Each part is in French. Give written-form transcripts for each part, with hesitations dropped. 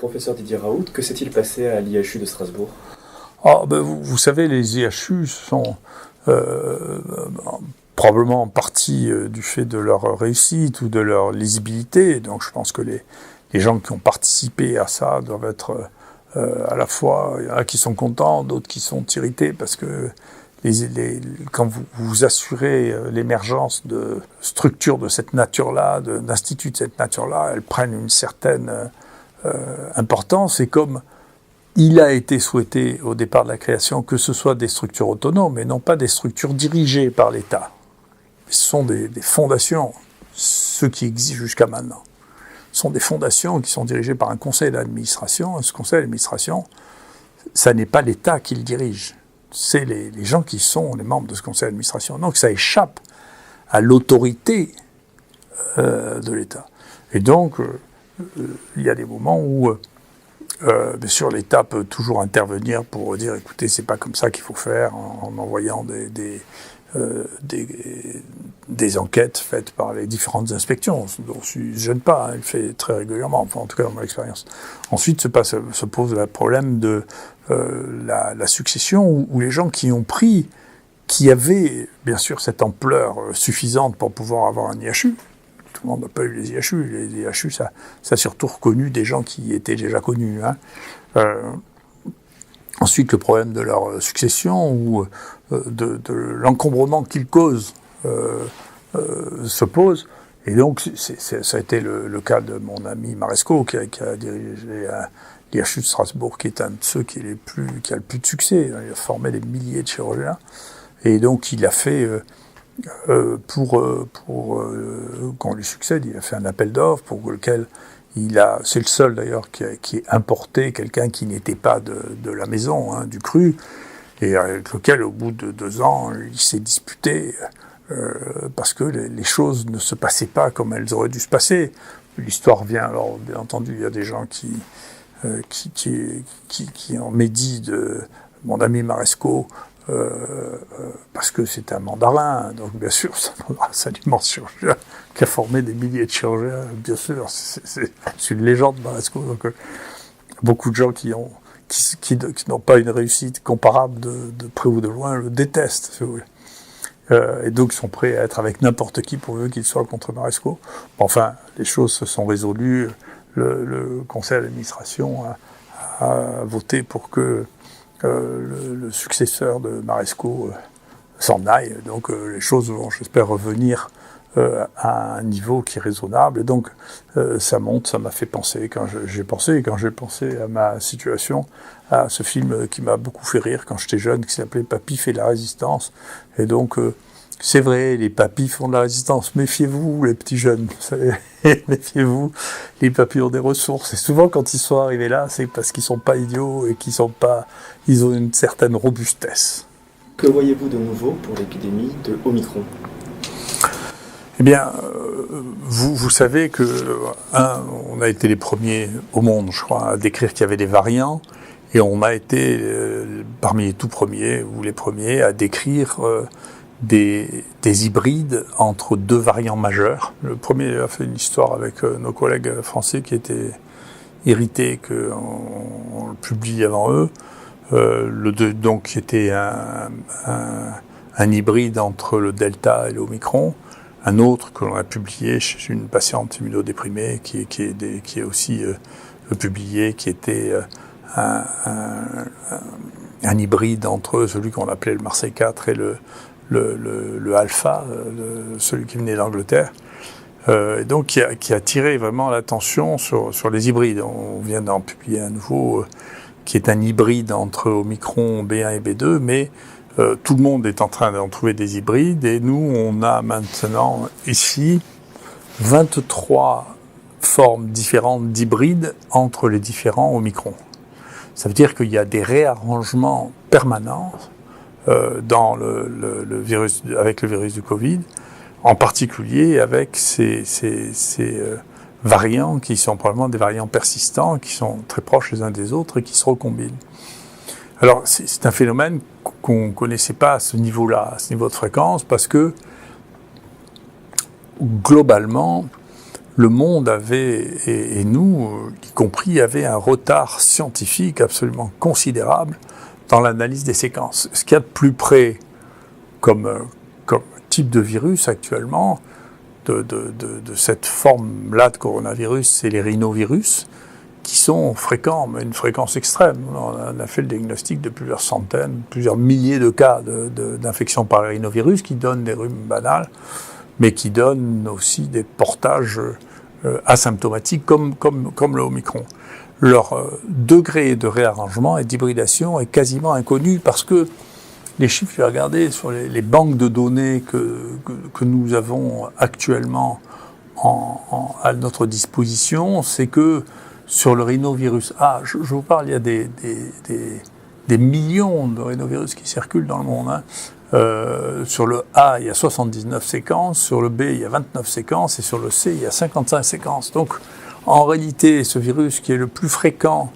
Professeur Didier Raoult, que s'est-il passé à l'IHU de Strasbourg? Vous savez, les IHU sont probablement en partie du fait de leur réussite ou de leur lisibilité. Donc je pense que les gens qui ont participé à ça doivent être à la fois, il y en a qui sont contents, d'autres qui sont irrités parce que quand vous assurez l'émergence de structures de cette nature-là, d'instituts de cette nature-là, elles prennent une certaine importance. Et comme il a été souhaité au départ de la création que ce soit des structures autonomes et non pas des structures dirigées par l'État. Ce sont des fondations, ceux qui existent jusqu'à maintenant. Ce sont des fondations qui sont dirigées par un conseil d'administration. Et ce conseil d'administration, ça n'est pas l'État qui le dirige. C'est les gens qui sont les membres de ce conseil d'administration. Donc ça échappe à l'autorité de l'État. Et donc, il y a des moments où, bien sûr, l'État peut toujours intervenir pour dire, écoutez, c'est pas comme ça qu'il faut faire, en envoyant des enquêtes faites par les différentes inspections, dont je ne gêne pas, il le fait très régulièrement, enfin en tout cas dans mon expérience. Ensuite se pose le problème de la succession, où les gens qui avaient bien sûr cette ampleur suffisante pour pouvoir avoir un IHU, tout le monde n'a pas eu les IHU, les IHU ça a surtout reconnu des gens qui étaient déjà connus. Ensuite, le problème de leur succession ou de l'encombrement qu'ils causent se pose. Et donc, ça a été le cas de mon ami Maresco, qui a dirigé l'IHU de Strasbourg, qui est un de ceux qui a le plus de succès. Il a formé des milliers de chirurgiens. Et donc, il a fait, qu'on lui succède, il a fait un appel d'offres pour lequel c'est le seul d'ailleurs qui ait importé quelqu'un qui n'était pas de la maison, du cru, et avec lequel au bout de 2 ans il s'est disputé parce que les choses ne se passaient pas comme elles auraient dû se passer. L'histoire vient, alors bien entendu il y a des gens qui en médit de mon ami Maresco parce que c'est un mandarin, donc bien sûr c'est un immense chirurgien qui a formé des milliers de chirurgiens, bien sûr, c'est une légende Maresco, donc beaucoup de gens qui n'ont pas une réussite comparable de près ou de loin le détestent, si vous voulez. Et donc ils sont prêts à être avec n'importe qui pourvu qu'il soit contre Maresco. Enfin, les choses se sont résolues, le conseil d'administration a voté pour que le successeur de Maresco s'en aille. Donc les choses vont, j'espère, revenir à un niveau qui est raisonnable. Et donc ça monte, ça m'a fait penser, quand j'ai pensé à ma situation, à ce film qui m'a beaucoup fait rire quand j'étais jeune, qui s'appelait Papy fait la résistance. Et donc c'est vrai, les papys font de la résistance. Méfiez-vous, les petits jeunes, vous savez. Méfiez-vous, les papys ont des ressources. Et souvent, quand ils sont arrivés là, c'est parce qu'ils sont pas idiots et ils ont une certaine robustesse. Que voyez-vous de nouveau pour l'épidémie de Omicron? Eh bien, vous savez que, on a été les premiers au monde, je crois, à décrire qu'il y avait des variants. Et on a été parmi les tout premiers, ou les premiers, à décrire des hybrides entre 2 variants majeurs. Le premier a fait une histoire avec nos collègues français qui étaient irrités qu'on le publie avant eux. Le 2, donc, qui était un hybride entre le Delta et le Omicron. Un autre que l'on a publié chez une patiente immunodéprimée qui est aussi publié, qui était un hybride entre celui qu'on appelait le Marseille 4 et le Alpha, celui qui venait d'Angleterre. Et donc qui a attiré vraiment l'attention sur les hybrides. On vient d'en publier un nouveau qui est un hybride entre Omicron B1 et B2, mais tout le monde est en train d'en trouver des hybrides, et nous, on a maintenant ici 23 formes différentes d'hybrides entre les différents Omicron. Ça veut dire qu'il y a des réarrangements permanents dans le virus, avec le virus du Covid, en particulier avec ces variants qui sont probablement des variants persistants, qui sont très proches les uns des autres et qui se recombinent. Alors, c'est un phénomène qu'on ne connaissait pas à ce niveau-là, à ce niveau de fréquence, parce que, globalement, le monde avait, et nous, y compris, avait un retard scientifique absolument considérable dans l'analyse des séquences. Ce qu'il y a de plus près comme type de virus actuellement, de cette forme-là de coronavirus, c'est les rhinovirus, qui sont fréquents, mais une fréquence extrême. On a fait le diagnostic de plusieurs centaines, plusieurs milliers de cas d'infection par les rhinovirus qui donnent des rhumes banals, mais qui donnent aussi des portages asymptomatiques comme le Omicron. Leur degré de réarrangement et d'hybridation est quasiment inconnu parce que les chiffres, je vais regarder sur les banques de données que nous avons actuellement à notre disposition, c'est que sur le rhinovirus A, je vous parle, il y a des millions de rhinovirus qui circulent dans le monde. Sur le A, il y a 79 séquences, sur le B, il y a 29 séquences, et sur le C, il y a 55 séquences. Donc, en réalité, ce virus qui est le plus fréquent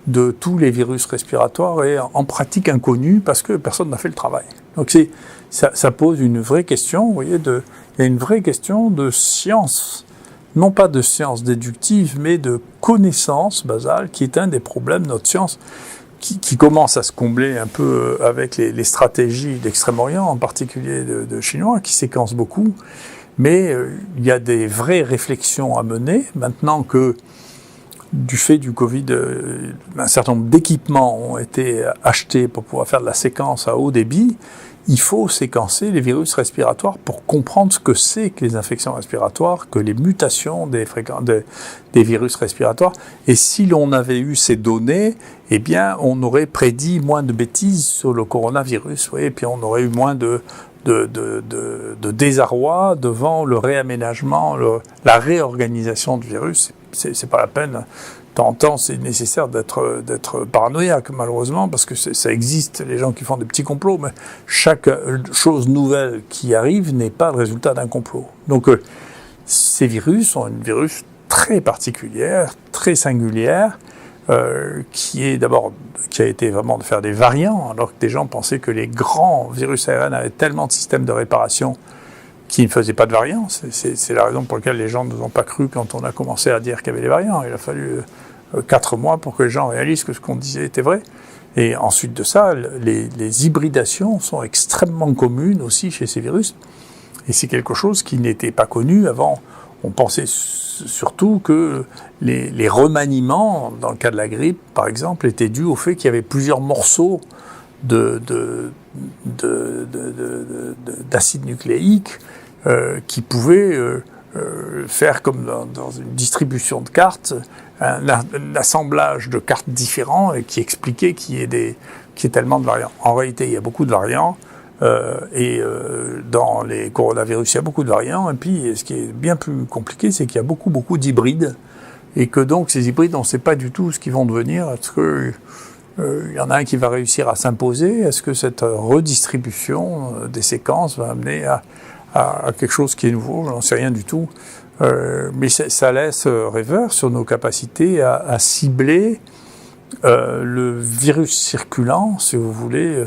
de tous les virus respiratoires est en pratique inconnu parce que personne n'a fait le travail. Donc, ça pose une vraie question, vous voyez, il y a une vraie question de science, non pas de science déductive, mais de connaissance basale, qui est un des problèmes de notre science, qui commence à se combler un peu avec les stratégies d'Extrême-Orient, en particulier de Chinois, qui séquencent beaucoup. Mais il y a des vraies réflexions à mener, maintenant que, du fait du Covid, un certain nombre d'équipements ont été achetés pour pouvoir faire de la séquence à haut débit. Il faut séquencer les virus respiratoires pour comprendre ce que c'est que les infections respiratoires, que les mutations des virus respiratoires. Et si l'on avait eu ces données, eh bien, on aurait prédit moins de bêtises sur le coronavirus, vous voyez, et puis on aurait eu moins de désarroi devant le réaménagement, la réorganisation du virus. C'est pas la peine. De temps en temps, c'est nécessaire d'être paranoïaque, malheureusement, parce que ça existe, les gens qui font des petits complots, mais chaque chose nouvelle qui arrive n'est pas le résultat d'un complot. Donc, ces virus sont une virus très particulière, très singulière, qui a été vraiment de faire des variants, alors que des gens pensaient que les grands virus ARN avaient tellement de systèmes de réparation qui ne faisaient pas de variants. C'est la raison pour laquelle les gens ne nous ont pas cru quand on a commencé à dire qu'il y avait des variants. Il a fallu 4 mois pour que les gens réalisent que ce qu'on disait était vrai. Et ensuite de ça, les hybridations sont extrêmement communes aussi chez ces virus. Et c'est quelque chose qui n'était pas connu avant. On pensait surtout que les remaniements, dans le cas de la grippe par exemple, étaient dus au fait qu'il y avait plusieurs morceaux d'acide nucléique qui pouvaient faire comme dans une distribution de cartes, un assemblage de cartes différents et qui expliquait qu'il y ait tellement de variants. En réalité, il y a beaucoup de variants. Dans les coronavirus, il y a beaucoup de variants. Et puis, ce qui est bien plus compliqué, c'est qu'il y a beaucoup d'hybrides. Et que donc, ces hybrides, on ne sait pas du tout ce qu'ils vont devenir. Est-ce que il y en a un qui va réussir à s'imposer? Est-ce que cette redistribution des séquences va amener à quelque chose qui est nouveau? Je n'en sais rien du tout. Mais ça laisse rêveur sur nos capacités à cibler le virus circulant, si vous voulez,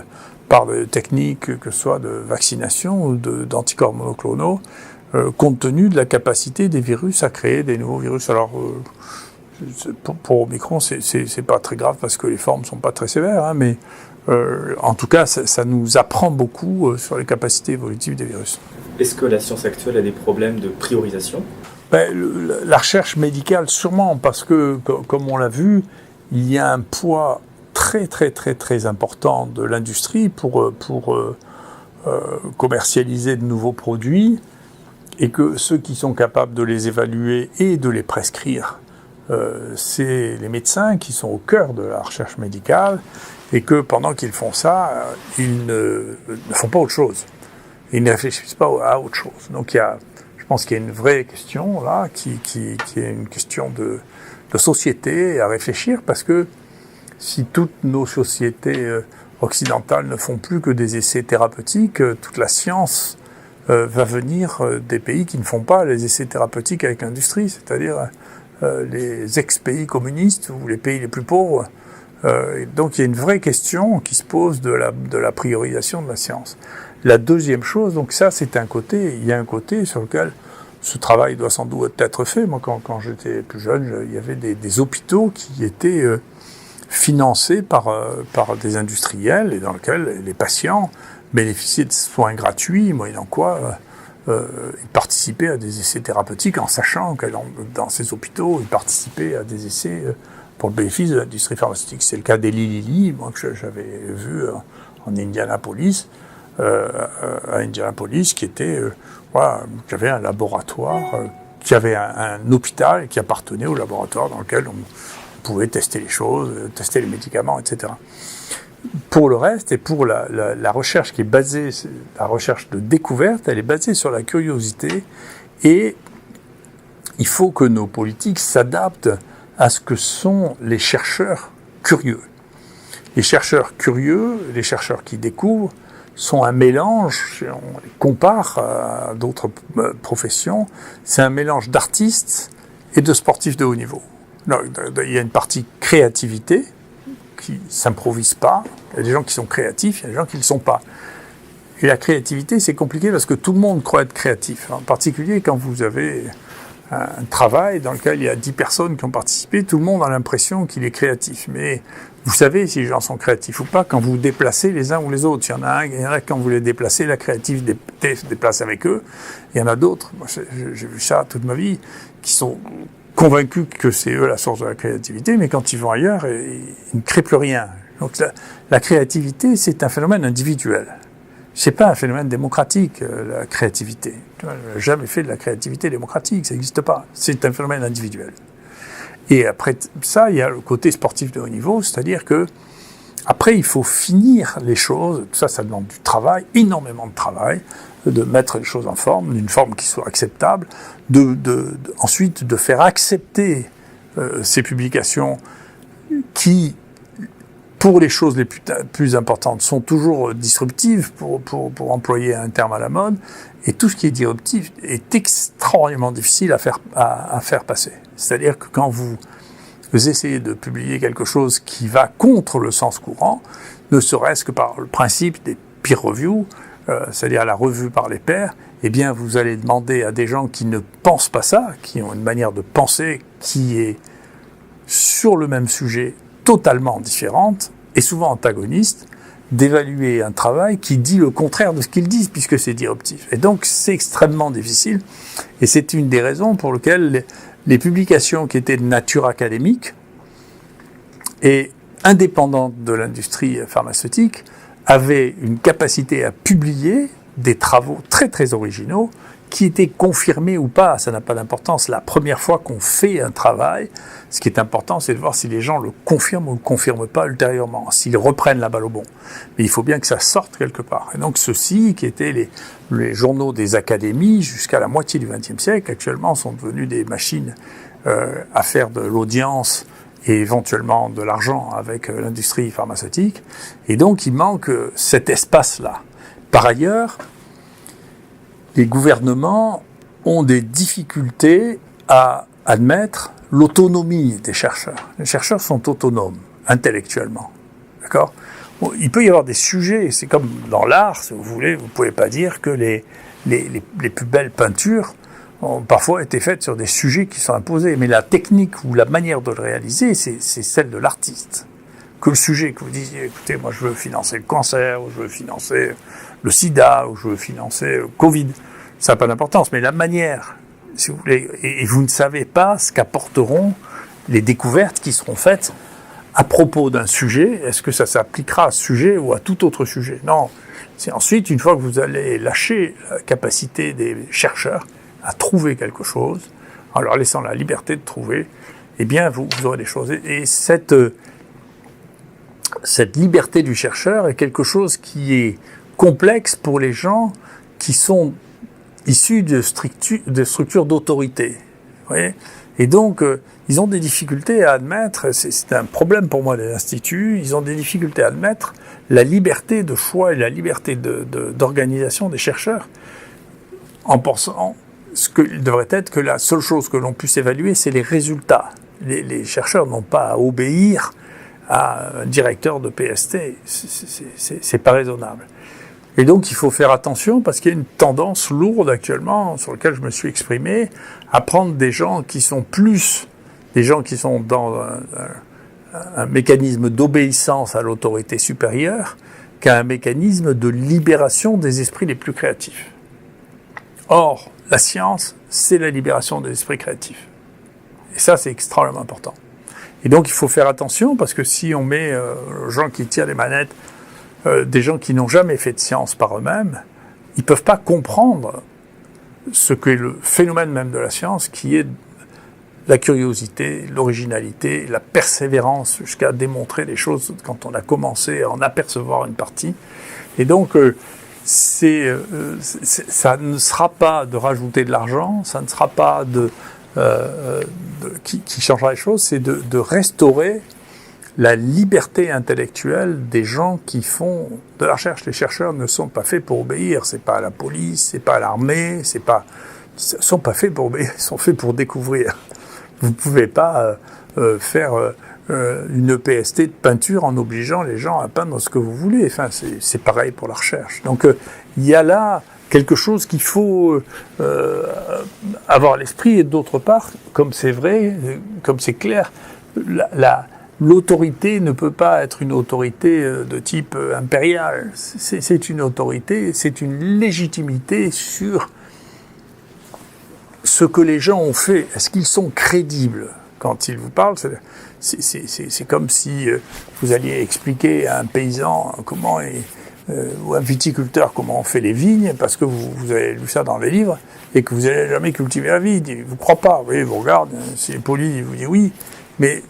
par des techniques que ce soit de vaccination ou d'anticorps monoclonaux, compte tenu de la capacité des virus à créer des nouveaux virus. Alors, pour Omicron, c'est pas très grave parce que les formes sont pas très sévères, hein, mais en tout cas, ça nous apprend beaucoup sur les capacités évolutives des virus. Est-ce que la science actuelle a des problèmes de priorisation ? La recherche médicale, sûrement, parce que, comme on l'a vu, il y a un poids très important de l'industrie pour commercialiser de nouveaux produits, et que ceux qui sont capables de les évaluer et de les prescrire, c'est les médecins qui sont au cœur de la recherche médicale, et que pendant qu'ils font ça, ils ne font pas autre chose. Ils ne réfléchissent pas à autre chose. Donc je pense qu'il y a une vraie question là, qui est une question de société à réfléchir, parce que si toutes nos sociétés occidentales ne font plus que des essais thérapeutiques, toute la science va venir des pays qui ne font pas les essais thérapeutiques avec l'industrie, c'est-à-dire les ex-pays communistes ou les pays les plus pauvres. Donc il y a une vraie question qui se pose de la priorisation de la science. La deuxième chose, donc ça c'est un côté, il y a un côté sur lequel ce travail doit sans doute être fait. Moi, quand j'étais plus jeune, il y avait des hôpitaux qui étaient financés par des industriels et dans lesquels les patients bénéficiaient de soins gratuits, moyennant quoi ils participaient à des essais thérapeutiques en sachant que dans ces hôpitaux, ils participaient à des essais pour le bénéfice de l'industrie pharmaceutique. C'est le cas d'Eli Lilly, moi, que j'avais vu en Indianapolis, à Indianapolis, qui avait un laboratoire, qui avait un hôpital qui appartenait au laboratoire dans lequel on pouvait tester les choses, tester les médicaments, etc. Pour le reste, et pour la recherche qui est basée, la recherche de découverte, elle est basée sur la curiosité, et il faut que nos politiques s'adaptent à ce que sont les chercheurs curieux. Les chercheurs curieux, les chercheurs qui découvrent, sont un mélange, si on les compare à d'autres professions, c'est un mélange d'artistes et de sportifs de haut niveau. Il y a une partie créativité qui ne s'improvise pas, il y a des gens qui sont créatifs, il y a des gens qui ne le sont pas. Et la créativité, c'est compliqué parce que tout le monde croit être créatif, en particulier quand vous avez un travail dans lequel il y a 10 personnes qui ont participé, tout le monde a l'impression qu'il est créatif. Mais vous savez si les gens sont créatifs ou pas quand vous déplacez les uns ou les autres. Il y en a quand vous les déplacez, la créativité se déplace avec eux. Il y en a d'autres, moi j'ai vu ça toute ma vie, qui sont convaincus que c'est eux la source de la créativité, mais quand ils vont ailleurs, ils ne créent plus rien. Donc la créativité, c'est un phénomène individuel. C'est pas un phénomène démocratique, la créativité. On n'a jamais fait de la créativité démocratique, ça n'existe pas. C'est un phénomène individuel. Et après ça, il y a le côté sportif de haut niveau, c'est-à-dire que après, il faut finir les choses. Tout ça, ça demande du travail, énormément de travail, de mettre les choses en forme, d'une forme qui soit acceptable, ensuite de faire accepter ces publications qui, pour les choses les plus importantes, sont toujours disruptives, pour employer un terme à la mode, et tout ce qui est disruptif est extraordinairement difficile à faire passer. C'est-à-dire que quand vous essayez de publier quelque chose qui va contre le sens courant, ne serait-ce que par le principe des peer reviews, c'est-à-dire la revue par les pairs, eh bien vous allez demander à des gens qui ne pensent pas ça, qui ont une manière de penser qui est sur le même sujet totalement différente et souvent antagoniste, d'évaluer un travail qui dit le contraire de ce qu'ils disent, puisque c'est disruptif. Et donc c'est extrêmement difficile, et c'est une des raisons pour lesquelles les publications qui étaient de nature académique et indépendantes de l'industrie pharmaceutique avaient une capacité à publier des travaux très très originaux qui étaient confirmés ou pas, ça n'a pas d'importance. La première fois qu'on fait un travail, ce qui est important, c'est de voir si les gens le confirment ou ne le confirment pas ultérieurement, s'ils reprennent la balle au bon. Mais il faut bien que ça sorte quelque part. Et donc ceux-ci, qui étaient les journaux des académies jusqu'à la moitié du XXe siècle, actuellement sont devenus des machines à faire de l'audience et éventuellement de l'argent avec l'industrie pharmaceutique. Et donc il manque cet espace-là. Par ailleurs, les gouvernements ont des difficultés à admettre l'autonomie des chercheurs. Les chercheurs sont autonomes, intellectuellement. D'accord ? Bon, il peut y avoir des sujets, c'est comme dans l'art, si vous voulez, vous ne pouvez pas dire que les plus belles peintures ont parfois été faites sur des sujets qui sont imposés. Mais la technique ou la manière de le réaliser, c'est celle de l'artiste. Que le sujet, que vous disiez, écoutez, moi je veux financer le cancer, ou je veux financer le sida, ou je veux financer le Covid, ça n'a pas d'importance, mais la manière, si vous voulez, et vous ne savez pas ce qu'apporteront les découvertes qui seront faites à propos d'un sujet. Est-ce que ça s'appliquera à ce sujet ou à tout autre sujet ? Non. C'est ensuite, une fois que vous allez lâcher la capacité des chercheurs à trouver quelque chose, en leur laissant la liberté de trouver, eh bien, vous aurez des choses. Et cette liberté du chercheur est quelque chose qui est complexe pour les gens qui sont issus de structures d'autorité. Vous voyez ? Et donc, ils ont des difficultés à admettre, c'est un problème pour moi des instituts, ils ont des difficultés à admettre la liberté de choix et la liberté d'organisation des chercheurs, en pensant ce qu'il devrait être que la seule chose que l'on puisse évaluer, c'est les résultats. Les chercheurs n'ont pas à obéir à un directeur de PST, c'est pas raisonnable. Et donc, il faut faire attention parce qu'il y a une tendance lourde actuellement, sur laquelle je me suis exprimé, à prendre des gens qui sont dans un mécanisme d'obéissance à l'autorité supérieure qu'à un mécanisme de libération des esprits les plus créatifs. Or, la science, c'est la libération des esprits créatifs. Et ça, c'est extrêmement important. Et donc, il faut faire attention parce que si on met aux gens qui tirent les manettes, des gens qui n'ont jamais fait de science par eux-mêmes, ils ne peuvent pas comprendre ce qu'est le phénomène même de la science, qui est la curiosité, l'originalité, la persévérance jusqu'à démontrer les choses quand on a commencé à en apercevoir une partie. Et donc, ça ne sera pas de rajouter de l'argent, ça ne sera pas qui changera les choses, c'est de restaurer la liberté intellectuelle des gens qui font de la recherche. Les chercheurs ne sont pas faits pour obéir, c'est pas à la police, c'est pas à l'armée, ils sont pas faits pour obéir, ils sont faits pour découvrir. Vous pouvez pas faire une EPST de peinture en obligeant les gens à peindre ce que vous voulez. Enfin, c'est pareil pour la recherche. Donc, il y a là quelque chose qu'il faut avoir à l'esprit, et d'autre part, comme c'est vrai, comme c'est clair, l'autorité ne peut pas être une autorité de type impérial. C'est une autorité, c'est une légitimité sur ce que les gens ont fait. Est-ce qu'ils sont crédibles quand ils vous parlent? C'est comme si vous alliez expliquer à un paysan ou un viticulteur comment on fait les vignes, parce que vous avez lu ça dans les livres, et que vous n'allez jamais cultiver la vigne. Il ne vous croit pas. Vous voyez, vous regardez, s'il est poli, il vous dit oui. Mais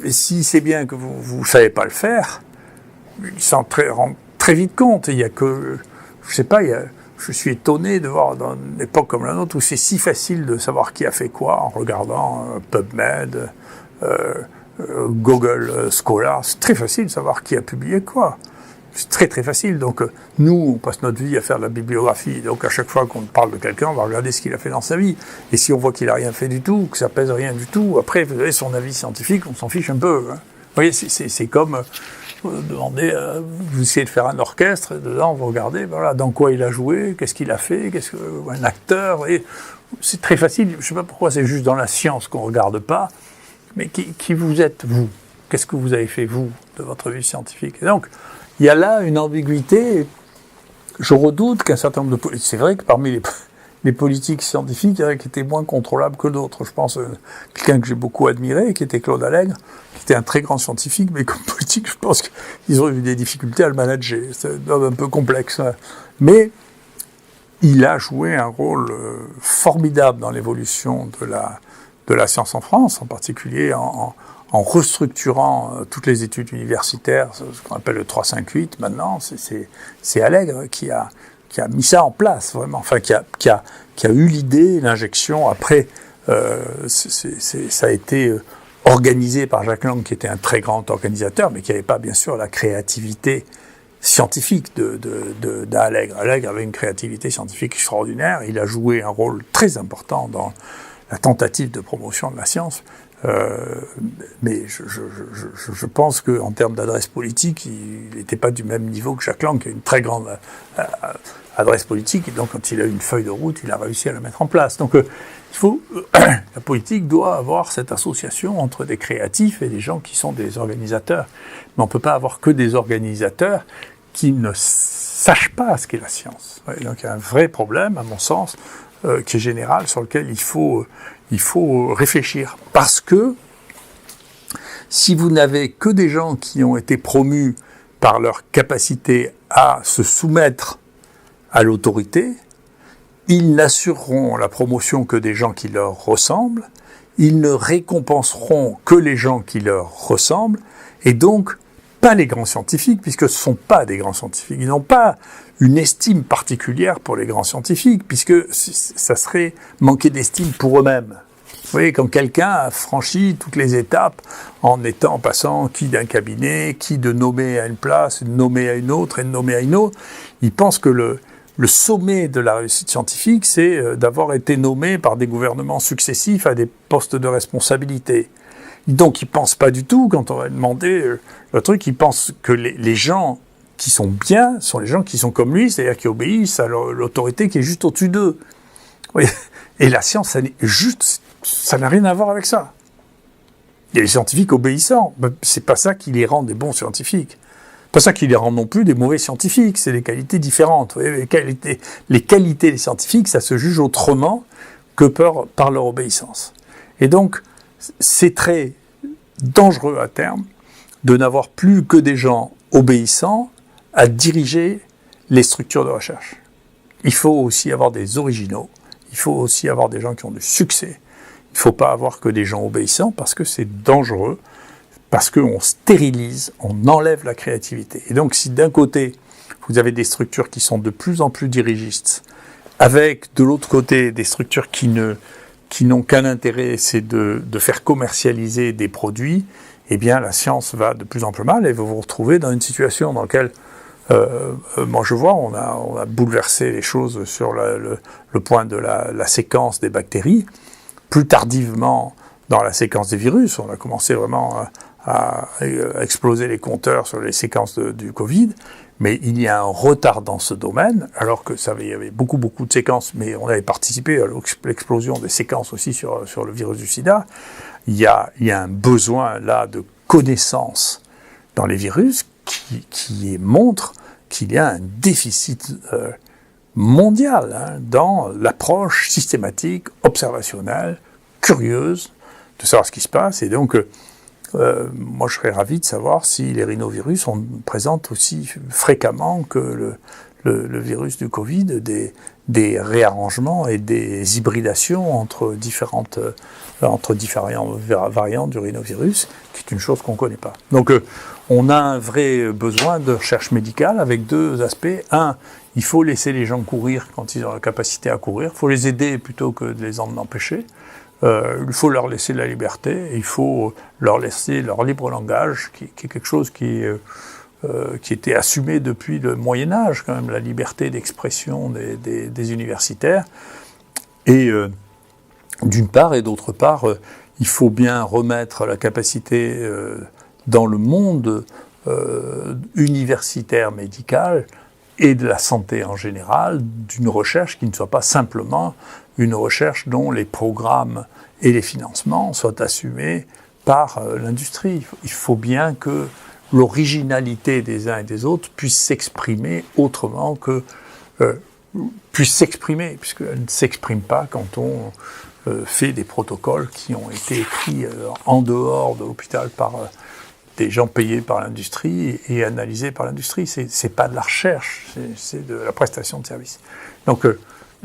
si c'est bien que vous ne savez pas le faire, il s'en rend très vite compte. Il y a que, je sais pas, je suis étonné de voir dans une époque comme la nôtre où c'est si facile de savoir qui a fait quoi en regardant PubMed, Google Scholar. C'est très facile de savoir qui a publié quoi. C'est très très facile. Donc nous, on passe notre vie à faire de la bibliographie. Donc à chaque fois qu'on parle de quelqu'un, on va regarder ce qu'il a fait dans sa vie. Et si on voit qu'il a rien fait du tout, que ça pèse rien du tout, après vous avez son avis scientifique, on s'en fiche un peu. Hein. Vous voyez, c'est comme demander, vous essayez de faire un orchestre, et dedans vous regardez, voilà, dans quoi il a joué, qu'est-ce qu'il a fait, un acteur. Vous voyez, c'est très facile. Je ne sais pas pourquoi c'est juste dans la science qu'on ne regarde pas. Mais qui vous êtes, vous? Qu'est-ce que vous avez fait, vous, de votre vie scientifique? Et donc, il y a là une ambiguïté. Je redoute qu'un certain nombre de politiques... C'est vrai que parmi les politiques scientifiques, il y en a qui étaient moins contrôlables que d'autres. Je pense quelqu'un que j'ai beaucoup admiré, qui était Claude Allègre, qui était un très grand scientifique, mais comme politique, je pense qu'ils ont eu des difficultés à le manager. C'est un homme un peu complexe. Mais il a joué un rôle formidable dans l'évolution de la science en France, en particulier en restructurant toutes les études universitaires, ce qu'on appelle le 3-5-8 maintenant. C'est Allègre qui a mis ça en place, vraiment, enfin qui a eu l'idée, l'injection. Après, ça a été organisé par Jacques Lang, qui était un très grand organisateur, mais qui n'avait pas, bien sûr, la créativité scientifique d'Allègre. Allègre avait une créativité scientifique extraordinaire. Il a joué un rôle très important dans la tentative de promotion de la science. Mais je pense qu'en termes d'adresse politique, il n'était pas du même niveau que Jacques Lang, qui a une très grande adresse politique, et donc quand il a eu une feuille de route, il a réussi à la mettre en place. Donc la politique doit avoir cette association entre des créatifs et des gens qui sont des organisateurs. Mais on ne peut pas avoir que des organisateurs qui ne sachent pas ce qu'est la science. Ouais, donc il y a un vrai problème, à mon sens, qui est général, sur lequel il faut réfléchir. Parce que si vous n'avez que des gens qui ont été promus par leur capacité à se soumettre à l'autorité, ils n'assureront la promotion que des gens qui leur ressemblent, ils ne récompenseront que les gens qui leur ressemblent, et donc pas les grands scientifiques, puisque ce ne sont pas des grands scientifiques. Ils n'ont pas une estime particulière pour les grands scientifiques, puisque ça serait manquer d'estime pour eux-mêmes. Vous voyez, quand quelqu'un a franchi toutes les étapes en passant qui d'un cabinet, qui de nommer à une place, de nommer à une autre et de nommer à une autre, il pense que le sommet de la réussite scientifique, c'est d'avoir été nommé par des gouvernements successifs à des postes de responsabilité. Donc, ils ne pensent pas du tout, quand on va demander le truc, ils pensent que les gens qui sont bien sont les gens qui sont comme lui, c'est-à-dire qui obéissent à l'autorité qui est juste au-dessus d'eux. Oui. Et la science, ça n'a rien à voir avec ça. Il y a les scientifiques obéissants, c'est pas ça qui les rend des bons scientifiques. Pas ça qui les rend non plus des mauvais scientifiques, c'est des qualités différentes. Les qualités des scientifiques, ça se juge autrement que par leur obéissance. Et donc, c'est très dangereux à terme de n'avoir plus que des gens obéissants à diriger les structures de recherche. Il faut aussi avoir des originaux, il faut aussi avoir des gens qui ont du succès. Il ne faut pas avoir que des gens obéissants parce que c'est dangereux, parce qu'on stérilise, on enlève la créativité. Et donc si d'un côté, vous avez des structures qui sont de plus en plus dirigistes, avec de l'autre côté des structures qui n'ont qu'un intérêt, c'est de faire commercialiser des produits, eh bien la science va de plus en plus mal et vous vous retrouvez dans une situation dans laquelle, moi je vois, on a bouleversé les choses sur le point de la séquence des bactéries. Plus tardivement, dans la séquence des virus, on a commencé vraiment à exploser les compteurs sur les séquences du Covid, mais il y a un retard dans ce domaine, alors que il y avait beaucoup de séquences, mais on avait participé à l'explosion des séquences aussi sur le virus du sida. Il y a un besoin là de connaissance dans les virus qui montre qu'il y a un déficit mondiale dans l'approche systématique, observationnelle, curieuse de savoir ce qui se passe. Et donc, moi, je serais ravi de savoir si les rhinovirus présentent aussi fréquemment que le virus du Covid des réarrangements et des hybridations entre différents variantes du rhinovirus, qui est une chose qu'on ne connaît pas. Donc, on a un vrai besoin de recherche médicale avec deux aspects. Un, il faut laisser les gens courir quand ils ont la capacité à courir. Il faut les aider plutôt que de les en empêcher. Il faut leur laisser la liberté. Il faut leur laisser leur libre langage, qui est quelque chose qui était assumé depuis le Moyen-Âge, quand même, la liberté d'expression des universitaires. Et d'une part, et d'autre part, il faut bien remettre la capacité dans le monde universitaire médical et de la santé en général, d'une recherche qui ne soit pas simplement une recherche dont les programmes et les financements soient assumés par l'industrie. Il faut bien que l'originalité des uns et des autres puisse s'exprimer autrement que... puisse s'exprimer, puisqu'elle ne s'exprime pas quand on fait des protocoles qui ont été écrits en dehors de l'hôpital par... des gens payés par l'industrie et analysés par l'industrie. C'est pas de la recherche, c'est de la prestation de services. Donc,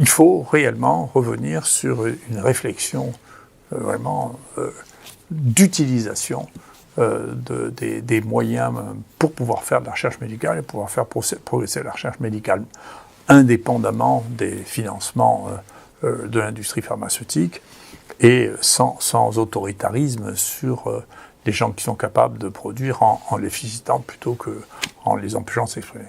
il faut réellement revenir sur une réflexion vraiment d'utilisation des moyens pour pouvoir faire de la recherche médicale et pouvoir faire progresser la recherche médicale indépendamment des financements de l'industrie pharmaceutique et sans autoritarisme sur les gens qui sont capables de produire en les félicitant plutôt qu'en les empêchant de s'exprimer.